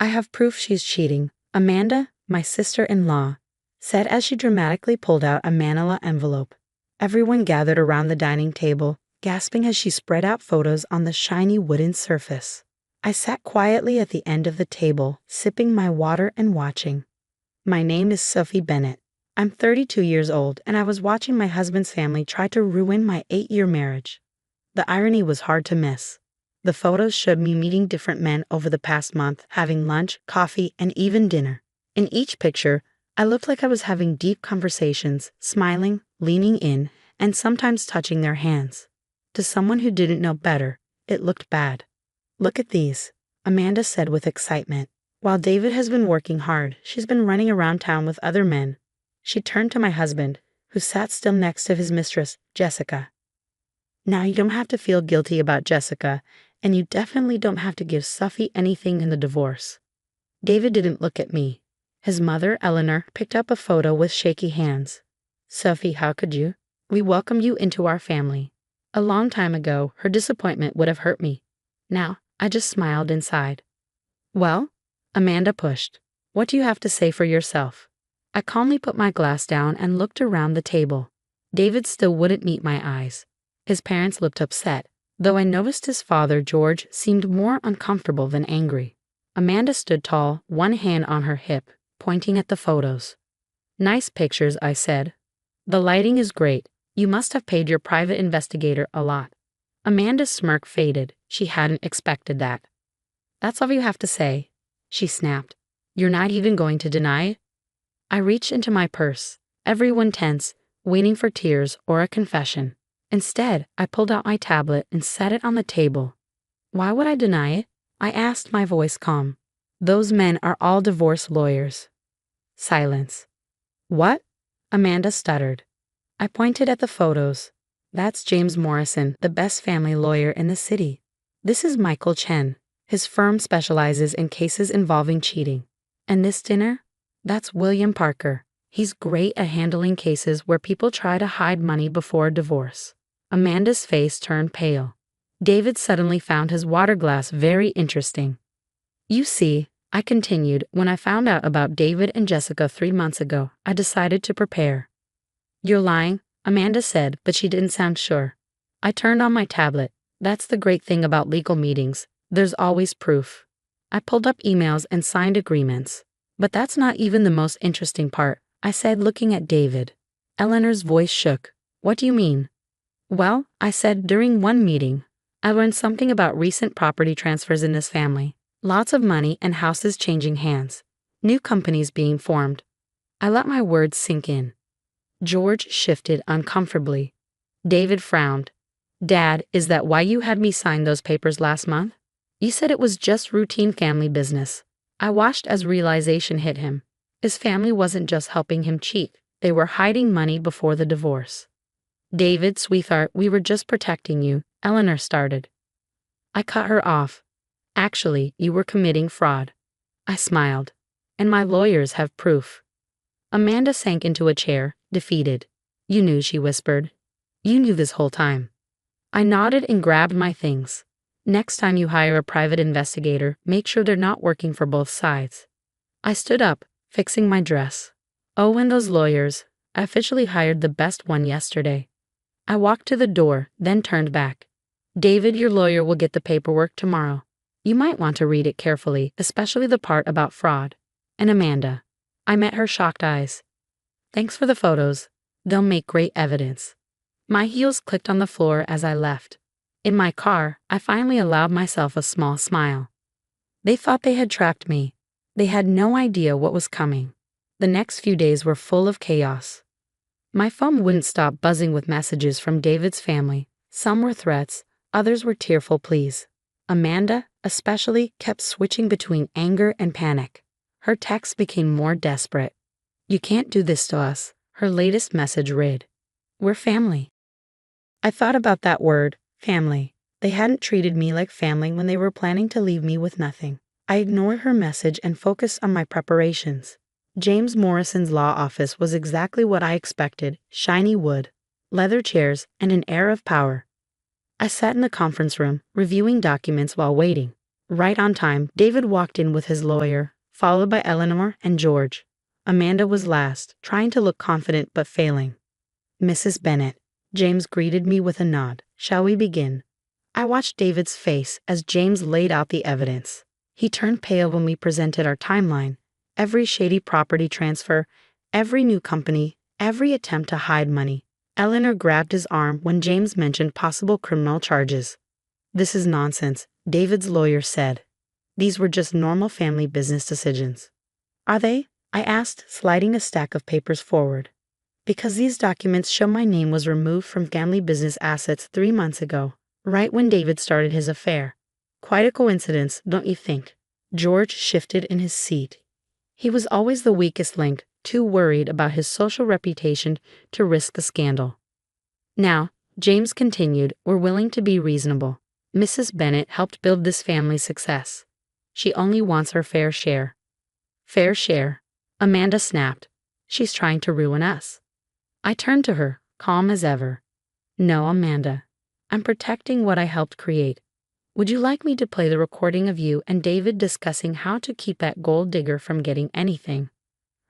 I have proof she's cheating, Amanda, my sister-in-law, said as she dramatically pulled out a manila envelope. Everyone gathered around the dining table, gasping as she spread out photos on the shiny wooden surface. I sat quietly at the end of the table, sipping my water and watching. My name is Sophie Bennett. I'm 32 years old, and I was watching my husband's family try to ruin my 8-year marriage. The irony was hard to miss. The photos showed me meeting different men over the past month, having lunch, coffee, and even dinner. In each picture, I looked like I was having deep conversations, smiling, leaning in, and sometimes touching their hands. To someone who didn't know better, it looked bad. "Look at these," Amanda said with excitement. "While David has been working hard, she's been running around town with other men." She turned to my husband, who sat still next to his mistress, Jessica. "Now you don't have to feel guilty about Jessica, and you definitely don't have to give Sophie anything in the divorce." David didn't look at me. His mother, Eleanor, picked up a photo with shaky hands. "Sophie, how could you? We welcomed you into our family. A long time ago, her disappointment would have hurt me. Now, I just smiled inside." "Well?" Amanda pushed. "What do you have to say for yourself?" I calmly put my glass down and looked around the table. David still wouldn't meet my eyes. His parents looked upset, though I noticed his father, George, seemed more uncomfortable than angry. Amanda stood tall, one hand on her hip, pointing at the photos. "Nice pictures," I said. "The lighting is great. You must have paid your private investigator a lot." Amanda's smirk faded. She hadn't expected that. "That's all you have to say," she snapped. "You're not even going to deny it?" I reached into my purse, everyone tense, waiting for tears or a confession. Instead, I pulled out my tablet and set it on the table. "Why would I deny it?" I asked, my voice calm. "Those men are all divorce lawyers." Silence. "What?" Amanda stuttered. I pointed at the photos. "That's James Morrison, the best family lawyer in the city. This is Michael Chen. His firm specializes in cases involving cheating. And this dinner? That's William Parker. He's great at handling cases where people try to hide money before a divorce." Amanda's face turned pale. David suddenly found his water glass very interesting. "You see," I continued, "when I found out about David and Jessica 3 months ago, I decided to prepare." "You're lying," Amanda said, but she didn't sound sure. I turned on my tablet. That's the great thing about legal meetings. There's always proof. I pulled up emails and signed agreements. "But that's not even the most interesting part," I said, looking at David. Eleanor's voice shook. "What do you mean?" "Well," I said, "during one meeting, I learned something about recent property transfers in this family. Lots of money and houses changing hands. New companies being formed." I let my words sink in. George shifted uncomfortably. David frowned. "Dad, is that why you had me sign those papers last month? You said it was just routine family business." I watched as realization hit him. His family wasn't just helping him cheat, they were hiding money before the divorce. "David, sweetheart, we were just protecting you," Eleanor started. I cut her off. "Actually, you were committing fraud." I smiled. "And my lawyers have proof." Amanda sank into a chair, defeated. "You knew," she whispered. "You knew this whole time." I nodded and grabbed my things. "Next time you hire a private investigator, make sure they're not working for both sides." I stood up, fixing my dress. "Oh, and those lawyers. I officially hired the best one yesterday." I walked to the door, then turned back. "David, your lawyer will get the paperwork tomorrow. You might want to read it carefully, especially the part about fraud." And Amanda. I met her shocked eyes. "Thanks for the photos. They'll make great evidence." My heels clicked on the floor as I left. In my car, I finally allowed myself a small smile. They thought they had trapped me. They had no idea what was coming. The next few days were full of chaos. My phone wouldn't stop buzzing with messages from David's family. Some were threats, others were tearful pleas. Amanda, especially, kept switching between anger and panic. Her texts became more desperate. "You can't do this to us," her latest message read. "We're family." I thought about that word, family. They hadn't treated me like family when they were planning to leave me with nothing. I ignored her message and focused on my preparations. James Morrison's law office was exactly what I expected: shiny wood, leather chairs, and an air of power. I sat in the conference room, reviewing documents while waiting. Right on time, David walked in with his lawyer, followed by Eleanor and George. Amanda was last, trying to look confident but failing. "Mrs. Bennet," James greeted me with a nod. "Shall we begin?" I watched David's face as James laid out the evidence. He turned pale when we presented our timeline. Every shady property transfer, every new company, every attempt to hide money. Eleanor grabbed his arm when James mentioned possible criminal charges. "This is nonsense," David's lawyer said. "These were just normal family business decisions." "Are they?" I asked, sliding a stack of papers forward. "Because these documents show my name was removed from family business assets 3 months ago, right when David started his affair. Quite a coincidence, don't you think?" George shifted in his seat. He was always the weakest link, too worried about his social reputation to risk the scandal. "Now," James continued, "we're willing to be reasonable. Mrs. Bennet helped build this family's success. She only wants her fair share." "Fair share?" Amanda snapped. "She's trying to ruin us." I turned to her, calm as ever. "No, Amanda. I'm protecting what I helped create. Would you like me to play the recording of you and David discussing how to keep that gold digger from getting anything?"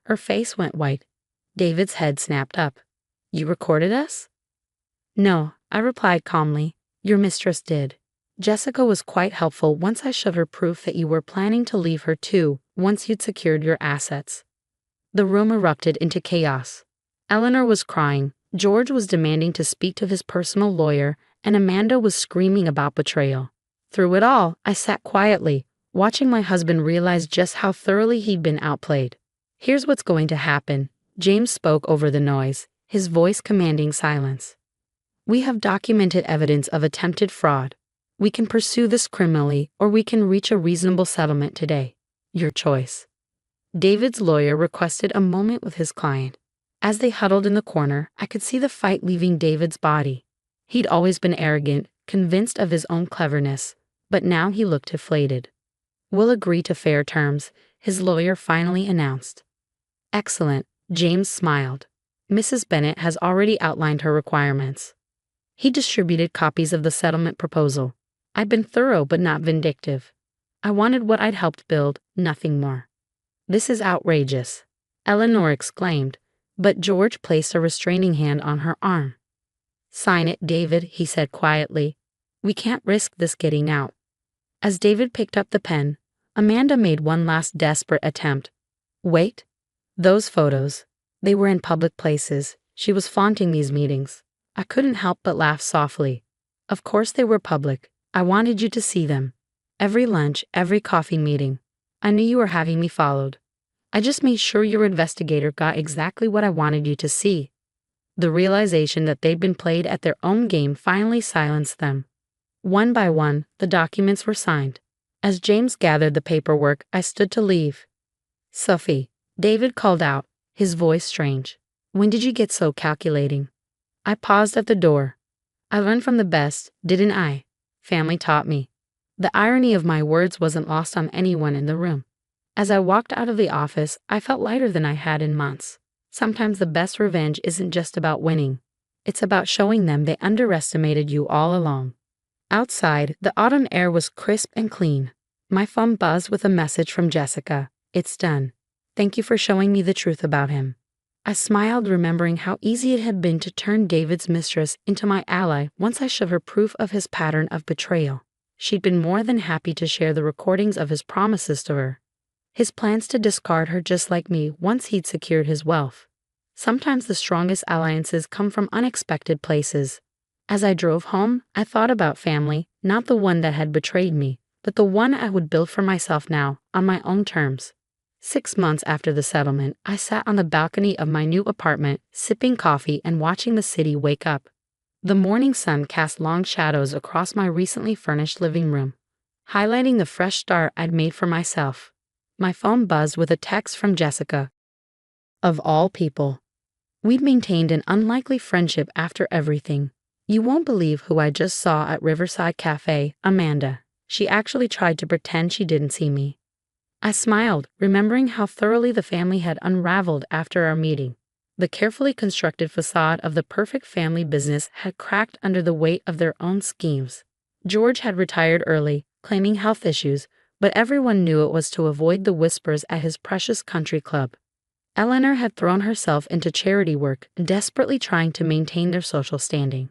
Her face went white. David's head snapped up. "You recorded us?" "No," I replied calmly. "Your mistress did. Jessica was quite helpful once I showed her proof that you were planning to leave her too, once you'd secured your assets." The room erupted into chaos. Eleanor was crying, George was demanding to speak to his personal lawyer, and Amanda was screaming about betrayal. Through it all, I sat quietly, watching my husband realize just how thoroughly he'd been outplayed. "Here's what's going to happen," James spoke over the noise, his voice commanding silence. "We have documented evidence of attempted fraud. We can pursue this criminally, or we can reach a reasonable settlement today. Your choice." David's lawyer requested a moment with his client. As they huddled in the corner, I could see the fight leaving David's body. He'd always been arrogant, convinced of his own cleverness, but now he looked deflated. "We'll agree to fair terms," his lawyer finally announced. "Excellent," James smiled. "Mrs. Bennet has already outlined her requirements." He distributed copies of the settlement proposal. I'd been thorough but not vindictive. I wanted what I'd helped build, nothing more. "This is outrageous," Eleanor exclaimed, but George placed a restraining hand on her arm. "Sign it, David," he said quietly. "We can't risk this getting out." As David picked up the pen, Amanda made one last desperate attempt. "Wait. Those photos. They were in public places. She was flaunting these meetings." I couldn't help but laugh softly. "Of course they were public. I wanted you to see them. Every lunch, every coffee meeting. I knew you were having me followed. I just made sure your investigator got exactly what I wanted you to see." The realization that they'd been played at their own game finally silenced them. One by one, the documents were signed. As James gathered the paperwork, I stood to leave. "Sophie," David called out, his voice strange. "When did you get so calculating?" I paused at the door. I learned from the best, didn't I? Family taught me. The irony of my words wasn't lost on anyone in the room. As I walked out of the office, I felt lighter than I had in months. Sometimes the best revenge isn't just about winning. It's about showing them they underestimated you all along. Outside, the autumn air was crisp and clean. My phone buzzed with a message from Jessica. "It's done. Thank you for showing me the truth about him." I smiled, remembering how easy it had been to turn David's mistress into my ally once I showed her proof of his pattern of betrayal. She'd been more than happy to share the recordings of his promises to her. His plans to discard her just like me once he'd secured his wealth. Sometimes the strongest alliances come from unexpected places. As I drove home, I thought about family, not the one that had betrayed me, but the one I would build for myself now, on my own terms. 6 months after the settlement, I sat on the balcony of my new apartment, sipping coffee and watching the city wake up. The morning sun cast long shadows across my recently furnished living room, highlighting the fresh start I'd made for myself. My phone buzzed with a text from Jessica. Of all people. We'd maintained an unlikely friendship after everything. "You won't believe who I just saw at Riverside Cafe, Amanda." She actually tried to pretend she didn't see me. I smiled, remembering how thoroughly the family had unraveled after our meeting. The carefully constructed facade of the perfect family business had cracked under the weight of their own schemes. George had retired early, claiming health issues, but everyone knew it was to avoid the whispers at his precious country club. Eleanor had thrown herself into charity work, desperately trying to maintain their social standing.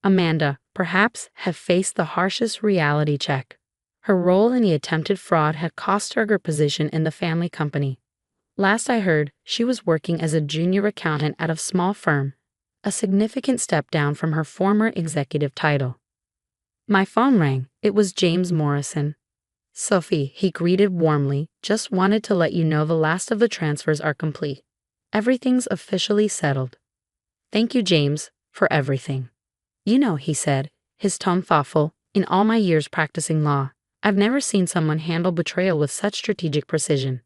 Amanda, perhaps, had faced the harshest reality check. Her role in the attempted fraud had cost her her position in the family company. Last I heard, she was working as a junior accountant at a small firm, a significant step down from her former executive title. My phone rang. It was James Morrison. "Sophie," he greeted warmly, "just wanted to let you know the last of the transfers are complete. Everything's officially settled." "Thank you, James, for everything." "You know," he said, his tone thoughtful, "in all my years practicing law, I've never seen someone handle betrayal with such strategic precision.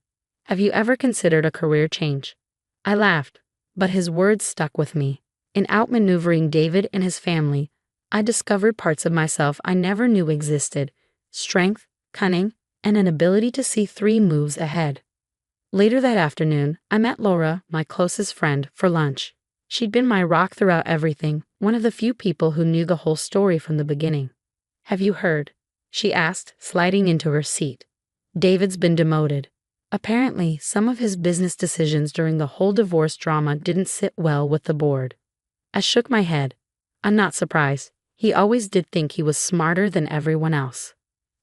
Have you ever considered a career change?" I laughed, but his words stuck with me. In outmaneuvering David and his family, I discovered parts of myself I never knew existed: strength, cunning, and an ability to see 3 moves ahead. Later that afternoon, I met Laura, my closest friend, for lunch. She'd been my rock throughout everything, one of the few people who knew the whole story from the beginning. "Have you heard?" she asked, sliding into her seat. "David's been demoted. Apparently, some of his business decisions during the whole divorce drama didn't sit well with the board." I shook my head. I'm not surprised. He always did think he was smarter than everyone else.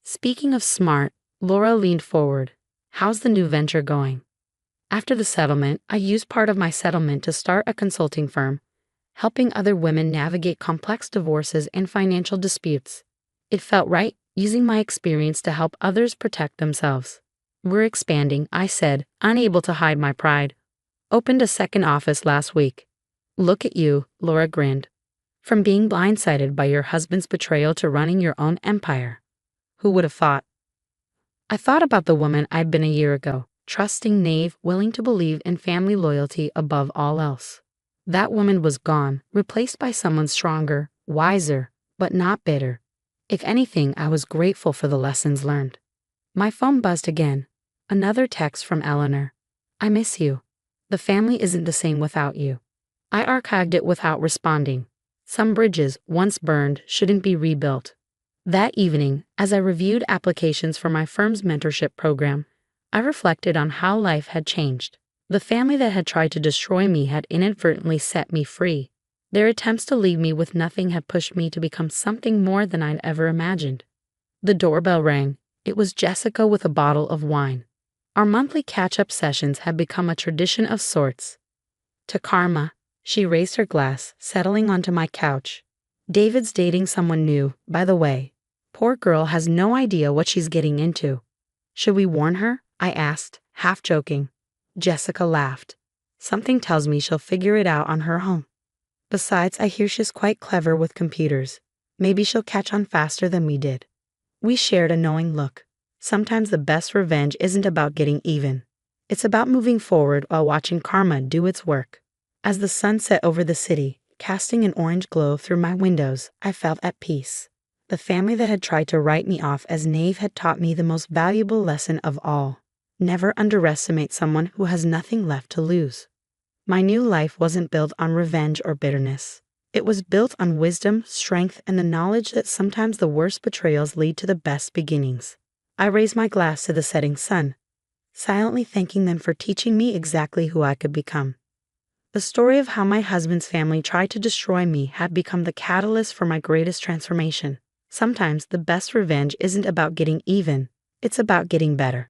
Speaking of smart, Laura leaned forward. "How's the new venture going?" After the settlement, I used part of my settlement to start a consulting firm, helping other women navigate complex divorces and financial disputes. It felt right, using my experience to help others protect themselves. "We're expanding," I said, unable to hide my pride. "Opened a second office last week." "Look at you," Laura grinned. "From being blindsided by your husband's betrayal to running your own empire. Who would have thought?" I thought about the woman I'd been a year ago, trusting, naive, willing to believe in family loyalty above all else. That woman was gone, replaced by someone stronger, wiser, but not bitter. If anything, I was grateful for the lessons learned. My phone buzzed again. Another text from Eleanor. "I miss you. The family isn't the same without you." I archived it without responding. Some bridges, once burned, shouldn't be rebuilt. That evening, as I reviewed applications for my firm's mentorship program, I reflected on how life had changed. The family that had tried to destroy me had inadvertently set me free. Their attempts to leave me with nothing had pushed me to become something more than I'd ever imagined. The doorbell rang. It was Jessica with a bottle of wine. Our monthly catch-up sessions had become a tradition of sorts. "To Karma," she raised her glass, settling onto my couch. "David's dating someone new, by the way. Poor girl has no idea what she's getting into." "Should we warn her?" I asked, half joking. Jessica laughed. "Something tells me she'll figure it out on her own. Besides, I hear she's quite clever with computers. Maybe she'll catch on faster than we did." We shared a knowing look. Sometimes the best revenge isn't about getting even. It's about moving forward while watching karma do its work. As the sun set over the city, casting an orange glow through my windows, I felt at peace. The family that had tried to write me off as naive had taught me the most valuable lesson of all. Never underestimate someone who has nothing left to lose. My new life wasn't built on revenge or bitterness. It was built on wisdom, strength, and the knowledge that sometimes the worst betrayals lead to the best beginnings. I raised my glass to the setting sun, silently thanking them for teaching me exactly who I could become. The story of how my husband's family tried to destroy me had become the catalyst for my greatest transformation. Sometimes the best revenge isn't about getting even, it's about getting better.